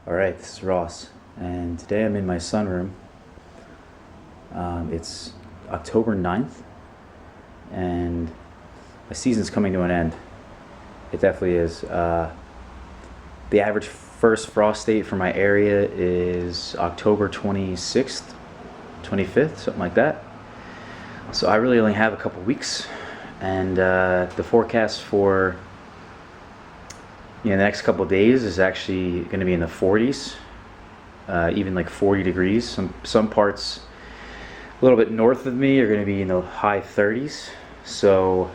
Alright, this is Ross, and today I'm in my sunroom. It's October 9th, and my season's coming to an end. It definitely is. The average first frost date for my area is October 26th, 25th, something like that. So I really only have a couple weeks, and the forecast for the next couple of days is actually going to be in the 40s, even like 40 degrees. Some parts a little bit north of me are going to be in the high 30s. So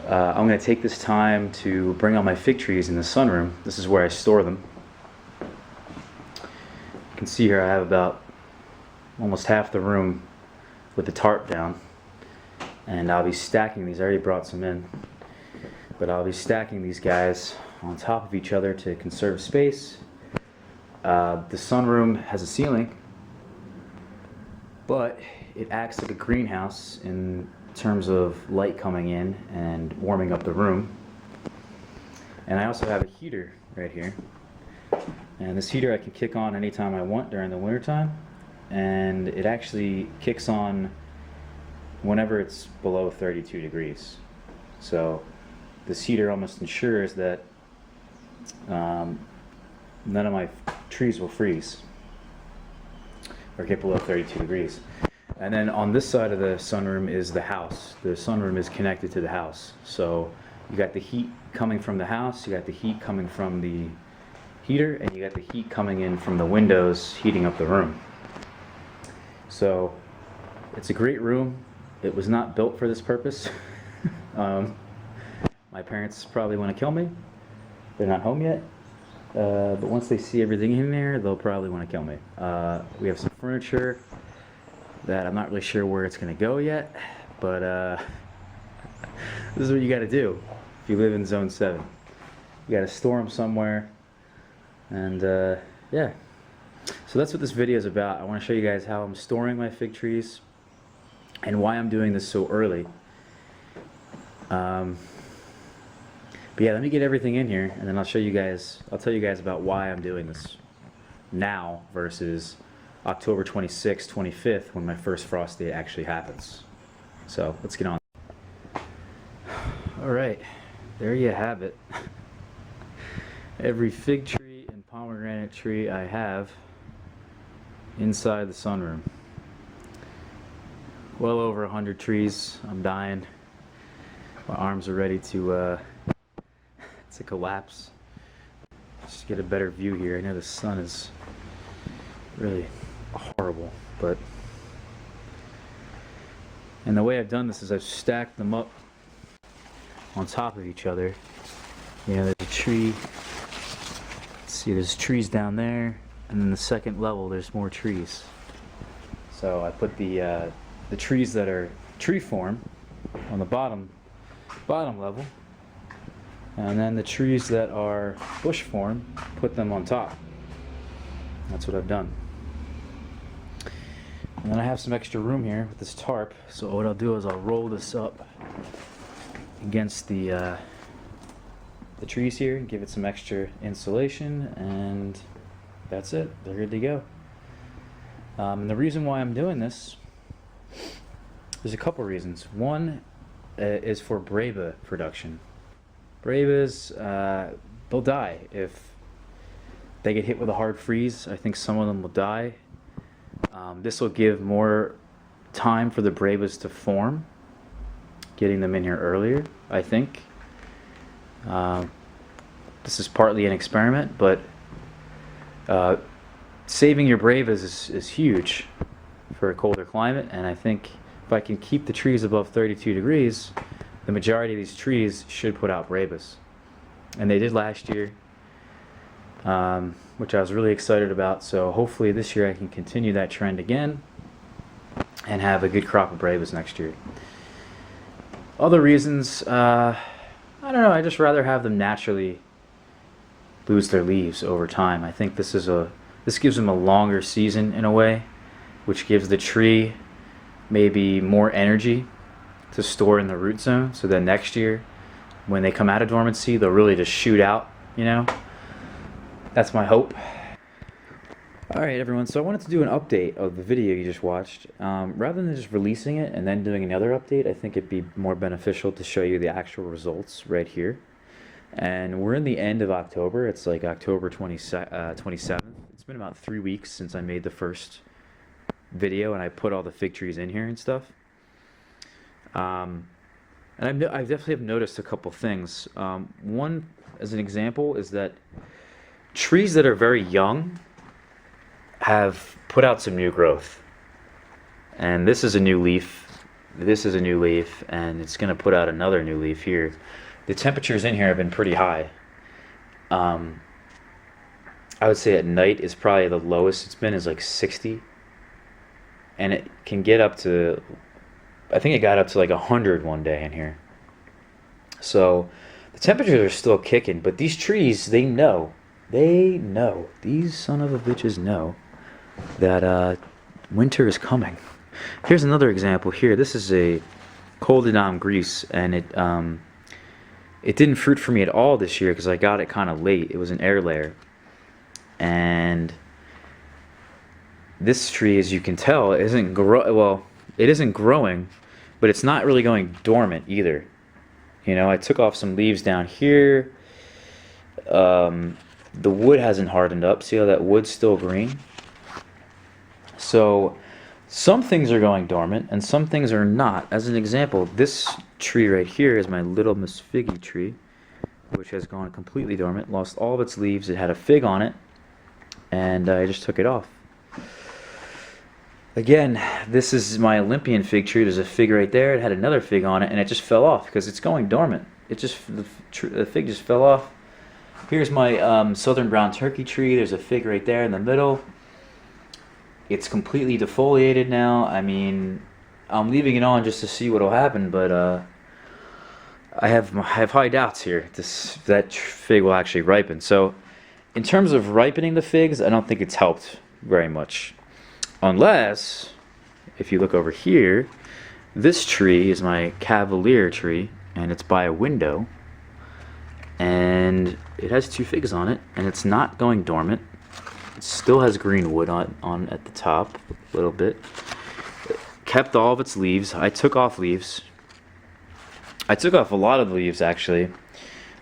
I'm going to take this time to bring out my fig trees in the sunroom. This is where I store them. You can see here I have about almost half the room with the tarp down, and I'll be stacking these. I already brought some in, but I'll be stacking these guys on top of each other to conserve space. The sunroom has a ceiling, but it acts like a greenhouse in terms of light coming in and warming up the room. And I also have a heater right here, and this heater I can kick on anytime I want during the winter time, and it actually kicks on whenever it's below 32 degrees. So this heater almost ensures that none of my trees will freeze or get below 32 degrees. And then on this side of the sunroom is the house. The sunroom is connected to the house. So you got the heat coming from the house, you got the heat coming from the heater, and you got the heat coming in from the windows heating up the room. So it's a great room. It was not built for this purpose. My parents probably want to kill me. They're not home yet, but once they see everything in there, they'll probably want to kill me. We have some furniture that I'm not really sure where it's going to go yet, but this is what you got to do if you live in Zone 7. You got to store them somewhere, and yeah. So that's what this video is about. I want to show you guys how I'm storing my fig trees and why I'm doing this so early. But yeah, let me get everything in here, and then I'll tell you guys about why I'm doing this now versus October 26th, 25th, when my first frost date actually happens. So let's get on. Alright, there you have it. Every fig tree and pomegranate tree I have inside the sunroom. Well over 100 trees. I'm dying. My arms are ready to collapse. Just to get a better view here. I know the sun is really horrible, and the way I've done this is I've stacked them up on top of each other. There's a tree. Let's see, there's trees down there, and then the second level there's more trees. So I put the trees that are tree form on the bottom level, and then the trees that are bush form, put them on top. That's what I've done. And then I have some extra room here with this tarp, so what I'll do is I'll roll this up against the trees here and give it some extra insulation, and that's it. They're good to go. And the reason why I'm doing this, there's a couple reasons. One is for Breva production. Brevas, they'll die if they get hit with a hard freeze. I think some of them will die. This will give more time for the Brevas to form, getting them in here earlier, I think. This is partly an experiment, but saving your Brevas is huge for a colder climate, and I think if I can keep the trees above 32 degrees, the majority of these trees should put out Brevas. And they did last year, which I was really excited about. So hopefully this year I can continue that trend again and have a good crop of Brevas next year. Other reasons, I don't know, I just rather have them naturally lose their leaves over time. I think this gives them a longer season in a way, which gives the tree maybe more energy to store in the root zone, so that next year when they come out of dormancy they'll really just shoot out, That's my hope. Alright everyone, so I wanted to do an update of the video you just watched. Rather than just releasing it and then doing another update, I think it'd be more beneficial to show you the actual results right here. And we're in the end of October. It's like October 27th. It's been about 3 weeks since I made the first video and I put all the fig trees in here and stuff. And I definitely have noticed a couple things. One, as an example, is that trees that are very young have put out some new growth. And this is a new leaf. This is a new leaf, and it's going to put out another new leaf here. The temperatures in here have been pretty high. I would say at night is probably the lowest it's been, is like 60. And it can get up to, I think it got up to like 100 one day in here. So the temperatures are still kicking, but these trees, they know. These son of a bitches know that winter is coming. Here's another example here. This is a Coldedom Grease, and it didn't fruit for me at all this year because I got it kind of late. It was an air layer. And this tree, as you can tell, it isn't growing, but it's not really going dormant either. You know, I took off some leaves down here. The wood hasn't hardened up. See how that wood's still green? So some things are going dormant and some things are not. As an example, this tree right here is my little Miss Figgy tree, which has gone completely dormant, lost all of its leaves. It had a fig on it, and I just took it off. Again, this is my Olympian fig tree. There's a fig right there. It had another fig on it, and it just fell off because it's going dormant. The fig just fell off. Here's my southern brown turkey tree. There's a fig right there in the middle. It's completely defoliated now. I mean, I'm leaving it on just to see what will happen, but I have high doubts here that fig will actually ripen. So in terms of ripening the figs, I don't think it's helped very much. Unless, if you look over here, this tree is my Cavalier tree, and it's by a window, and it has 2 figs on it, and it's not going dormant. It still has green wood on at the top a little bit. It kept all of its leaves. I took off leaves. I took off a lot of the leaves, actually,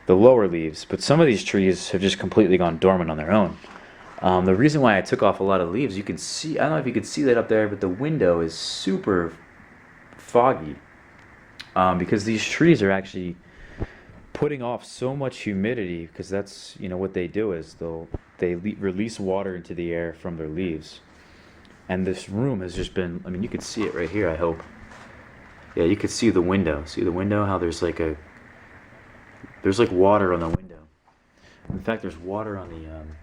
the lower leaves, but some of these trees have just completely gone dormant on their own. The reason why I took off a lot of leaves, you can see, I don't know if you can see that up there, but the window is super foggy, because these trees are actually putting off so much humidity, because that's, you know, what they do is they release water into the air from their leaves. And this room has just been, I mean, you can see it right here, I hope. Yeah, you can see the window. See the window, how there's like water on the window. In fact, there's water on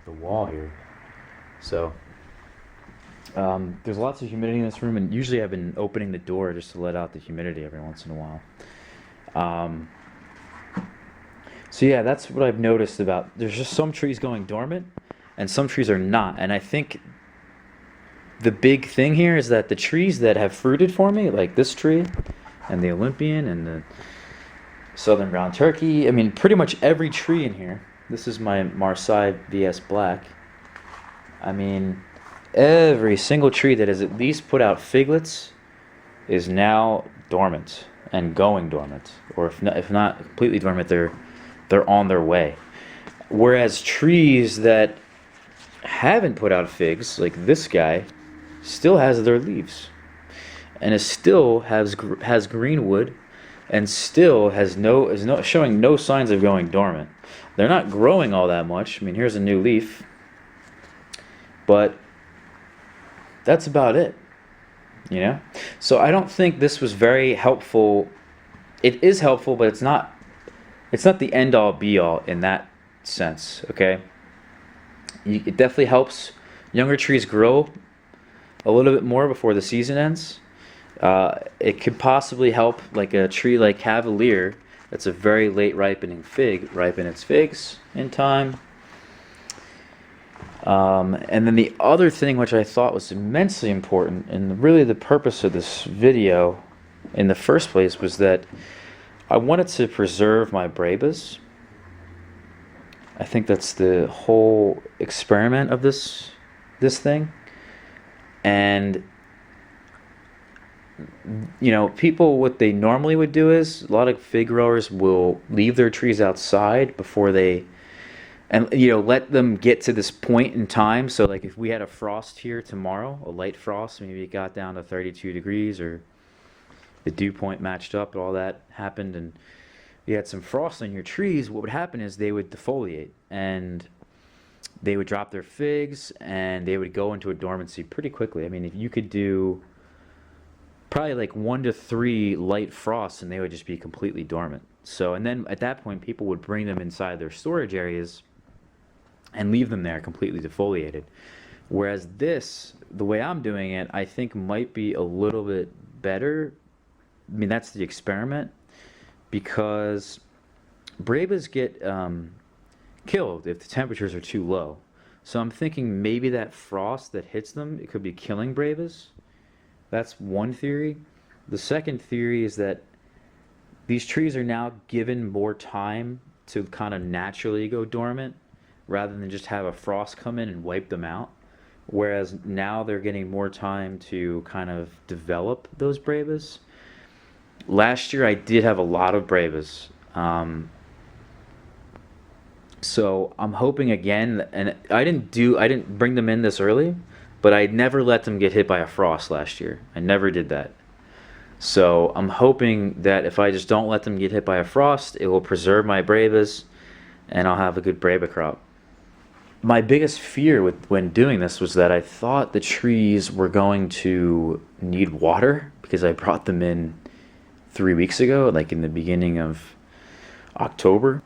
the wall here. So there's lots of humidity in this room, and usually I've been opening the door just to let out the humidity every once in a while. So yeah, that's what I've noticed about, there's just some trees going dormant and some trees are not. And I think the big thing here is that the trees that have fruited for me, like this tree and the Olympian and the southern brown turkey, I mean pretty much every tree in here, this is my Marseille VS Black, I mean every single tree that has at least put out figlets is now dormant and going dormant, or if not completely dormant, they're on their way. Whereas trees that haven't put out figs, like this guy, still has their leaves, and it still has green wood, and still is showing no signs of going dormant. They're not growing all that much. I mean, here's a new leaf, but that's about it. You know, so I don't think this was very helpful. It is helpful, but it's not the end-all be-all in that sense, okay? It definitely helps younger trees grow a little bit more before the season ends. It could possibly help like a tree like Cavalier that's a very late ripening fig ripen its figs in time. And then the other thing which I thought was immensely important, and really the purpose of this video in the first place, was that I wanted to preserve my Brabas. I think that's the whole experiment of this thing. And people, what they normally would do is a lot of fig growers will leave their trees outside before they, and let them get to this point in time. So like if we had a frost here tomorrow, a light frost, maybe it got down to 32 degrees, or the dew point matched up, all that happened, and you had some frost on your trees, what would happen is they would defoliate, and they would drop their figs, and they would go into a dormancy pretty quickly. I mean, if you could do probably like 1 to 3 light frosts, and they would just be completely dormant. So, and then at that point, people would bring them inside their storage areas and leave them there completely defoliated. Whereas this, the way I'm doing it, I think might be a little bit better. I mean, that's the experiment, because bravas get killed if the temperatures are too low. So I'm thinking maybe that frost that hits them, it could be killing bravas. That's one theory. The second theory is that these trees are now given more time to kind of naturally go dormant, rather than just have a frost come in and wipe them out. Whereas now they're getting more time to kind of develop those bravas. Last year I did have a lot of bravas. So I'm hoping again, and I didn't bring them in this early, but I never let them get hit by a frost last year. I never did that. So I'm hoping that if I just don't let them get hit by a frost, it will preserve my bravas, and I'll have a good brava crop. My biggest fear when doing this was that I thought the trees were going to need water, because I brought them in 3 weeks ago, like in the beginning of October.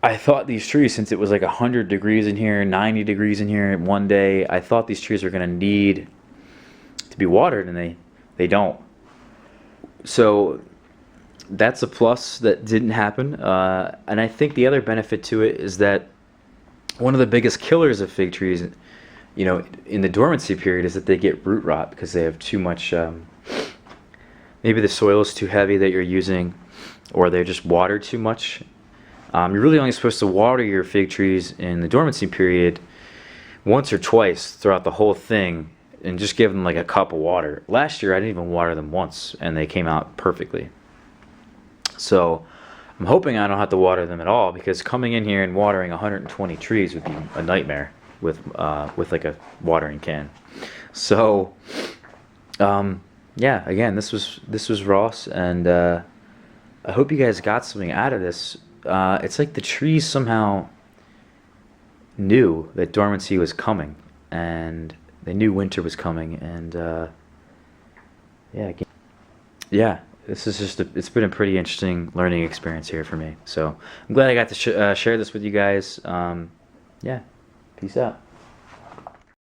I thought these trees, since it was like 100 degrees in here, 90 degrees in here one day, I thought these trees were going to need to be watered, and they don't. So that's a plus that didn't happen. And I think the other benefit to it is that one of the biggest killers of fig trees, in the dormancy period, is that they get root rot because they have too much, maybe the soil is too heavy that you're using, or they're just watered too much. You're really only supposed to water your fig trees in the dormancy period once or twice throughout the whole thing, and just give them like a cup of water. Last year I didn't even water them once, and they came out perfectly. So I'm hoping I don't have to water them at all, because coming in here and watering 120 trees would be a nightmare with like a watering can. So yeah, again, this was Ross, and I hope you guys got something out of this. It's like the trees somehow knew that dormancy was coming, and they knew winter was coming, and yeah, this is just it's been a pretty interesting learning experience here for me. So I'm glad I got to share this with you guys. Yeah, peace out.